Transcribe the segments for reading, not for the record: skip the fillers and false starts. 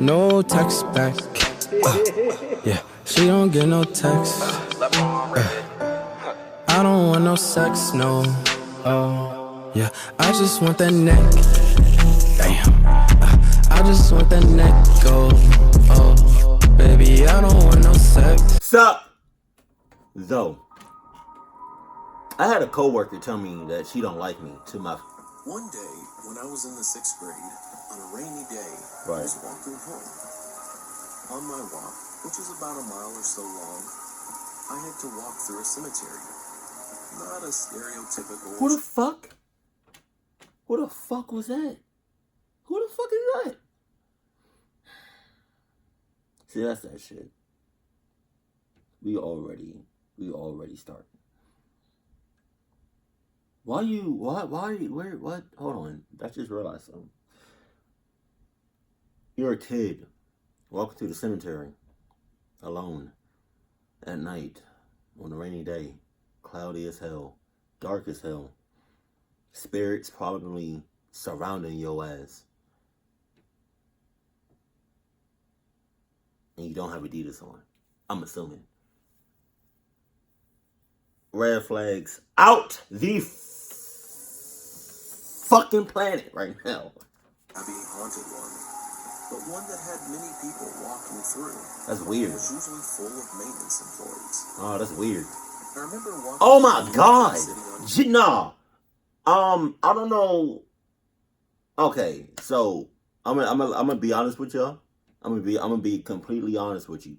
No text back. Yeah, she don't get no text. I don't want no sex, no. Oh, yeah, I just want that neck. Damn. I just want that neck, go. Oh, baby, I don't want no sex. Sup? Though, I had a coworker tell me that she don't like me to my. One day, when I was in the 6th grade, on a rainy day, Right. I was walking home. On my walk, which is about a mile or so long, I had to walk through a cemetery. Not a stereotypical... Who the fuck? Who the fuck was that? Who the fuck is that? See, that's that shit. We already started. Why, where, what? Hold on. I just realized something. You're a kid walking through the cemetery alone at night on a rainy day, cloudy as hell, dark as hell. Spirits probably surrounding your ass. And you don't have Adidas on. I'm assuming. Red flags out the fucking planet right now. Abbey haunted one, but one that had many people walking through. That's weird. It was usually full of maintenance employees. Oh, that's weird. I remember walking. Oh my god. Nah. I don't know. Okay, so I'm gonna be honest with y'all. I'm gonna be completely honest with you.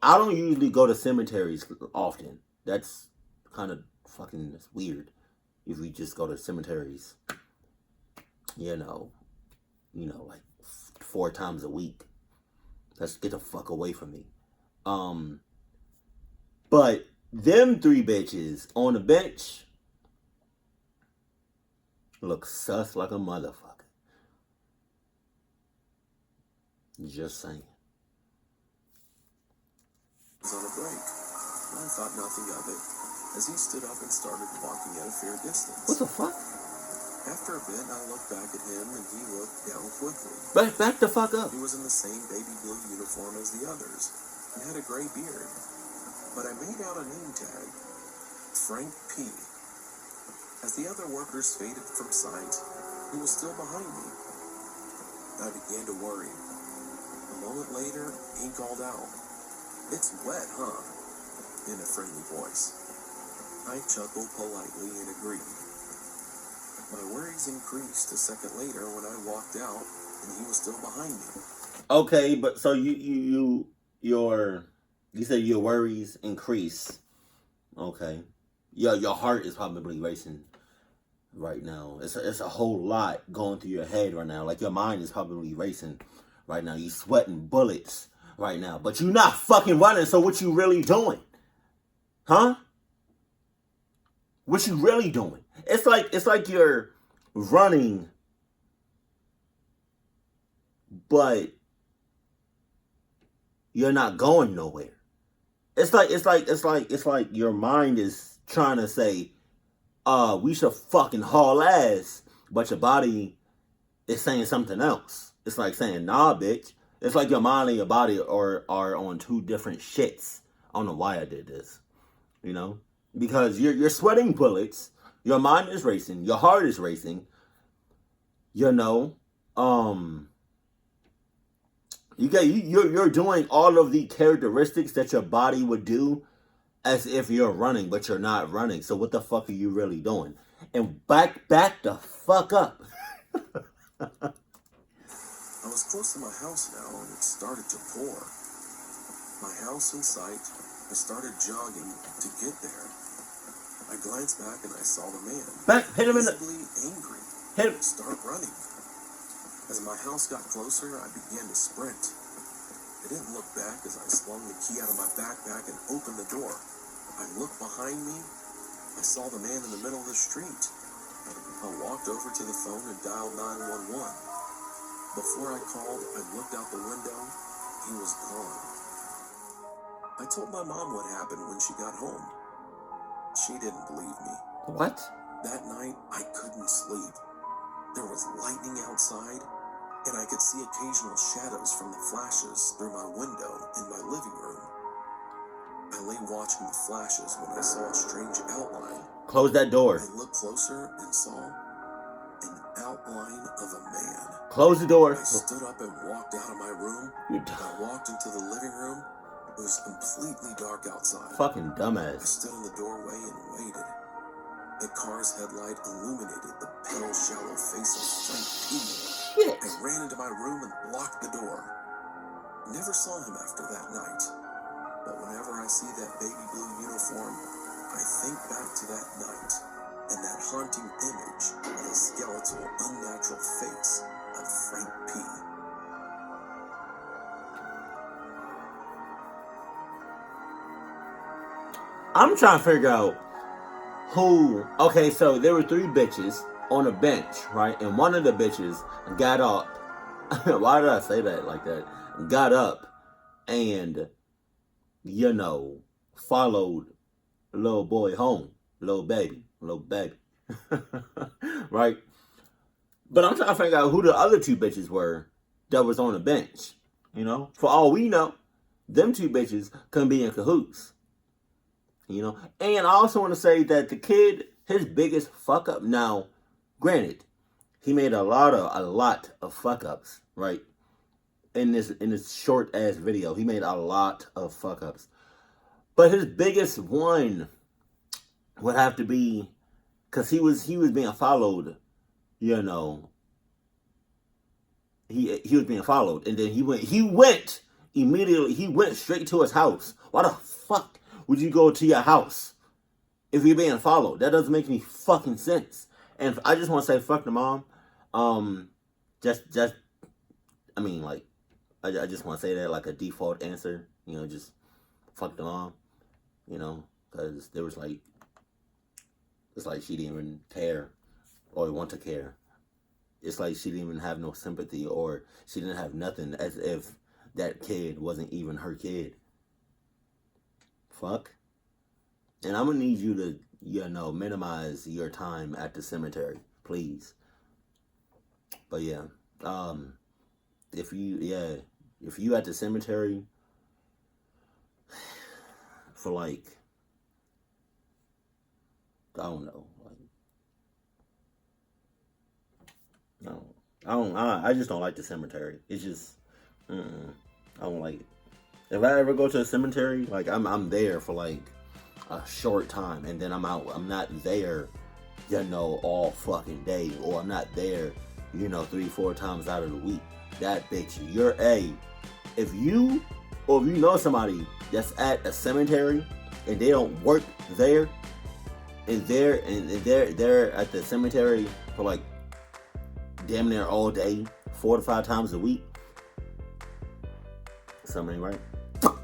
I don't usually go to cemeteries often. That's kind of fucking weird. If we just go to cemeteries, you know, like 4 times a week. Let's get the fuck away from me. But them 3 bitches on the bench look sus like a motherfucker. Just saying. On a break. I thought nothing of it as he stood up and started walking at a fair distance. What the fuck? After a bit, I looked back at him and he looked down quickly. Back the fuck up. He was in the same baby blue uniform as the others and had a gray beard. But I made out a name tag, Frank P. As the other workers faded from sight, he was still behind me. I began to worry. A moment later, he called out, "It's wet, huh?" in a friendly voice. I chuckled politely and agreed. My worries increased a second later when I walked out and he was still behind me. Okay, but so you said your worries increase. Okay. Your heart is probably racing right now. It's a whole lot going through your head right now. Like your mind is probably racing right now. You sweating bullets right now. But you're not fucking running, so what you really doing? Huh? What you really doing? It's like you're running, but you're not going nowhere. It's like your mind is trying to say, we should fucking haul ass, but your body is saying something else. It's like saying, nah, bitch. It's like your mind and your body are on 2 different shits. I don't know why I did this. Because you're sweating bullets, your mind is racing, your heart is racing, you're doing all of the characteristics that your body would do as if you're running, but you're not running. So what the fuck are you really doing? And back the fuck up. I was close to my house now and it started to pour. My house in sight, I started jogging to get there. I glanced back and I saw the man. Hit him in the... Visibly angry. Hit him. Start running. As my house got closer, I began to sprint. I didn't look back as I slung the key out of my backpack and opened the door. I looked behind me. I saw the man in the middle of the street. I walked over to the phone and dialed 911. Before I called, I looked out the window. He was gone. I told my mom what happened when she got home. She didn't believe me. What? That night, I couldn't sleep. There was lightning outside. and I could see occasional shadows from the flashes through my window in my living room. I lay watching the flashes when I saw a strange outline. Close that door. I looked closer and saw an outline of a man. Close the door. I stood up and walked out of my room. I walked into the living room. It was completely dark outside. Fucking I dumbass. stood in the doorway and waited. A car's headlight illuminated the pale, shallow face of Frank P. Shit. I ran into my room and locked the door. Never saw him after that night. But whenever I see that baby blue uniform, I think back to that night and that haunting image of the skeletal, unnatural face of Frank P. I'm trying to figure out who. Okay, so there were 3 bitches on a bench, right? And one of the bitches got up. Why did I say that like that? Got up and, you know, followed little boy home. Little baby. Right? But I'm trying to figure out who the other 2 bitches were that was on the bench. You know? For all we know, them 2 bitches couldn't be in cahoots. You know? And I also want to say that the kid, his biggest fuck up, now, granted, he made a lot of fuck ups, right? In this short ass video. He made a lot of fuck ups. But his biggest one would have to be, because he was being followed, you know. He was being followed, and then he went immediately. He went straight to his house. Why the fuck would you go to your house if you're being followed? That doesn't make any fucking sense. And I just want to say fuck the mom. I just want to say that like a default answer. You know, just fuck the mom. You know, because there was like, it's like she didn't even care or want to care. It's like she didn't even have no sympathy, or she didn't have nothing, as if that kid wasn't even her kid. Fuck. And I'm going to need you to, you know, minimize your time at the cemetery, please. But yeah, if you at the cemetery for like, I don't know, I just don't like the cemetery. It's just, I don't like it. If I ever go to a cemetery, like I'm there for like a short time, and then I'm out. I'm not there, you know, all fucking day, or I'm not there, you know, 3-4 times out of the week. That bitch, if you know somebody that's at a cemetery and they don't work there, and they're at the cemetery for like damn near all day, 4 to 5 times a week, something ain't right.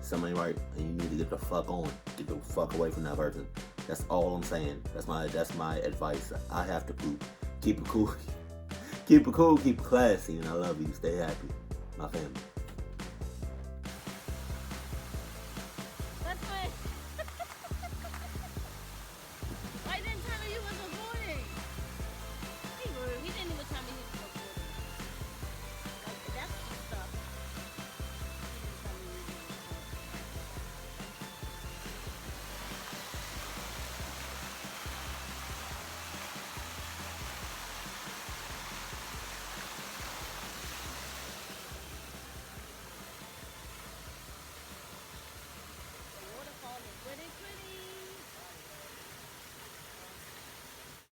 Something ain't right, and you need to get the fuck on. Get the fuck away from that person. That's all I'm saying. That's my advice. I have to poop. Keep it cool. Keep it cool. Keep it classy. And I love you. Stay happy. My family.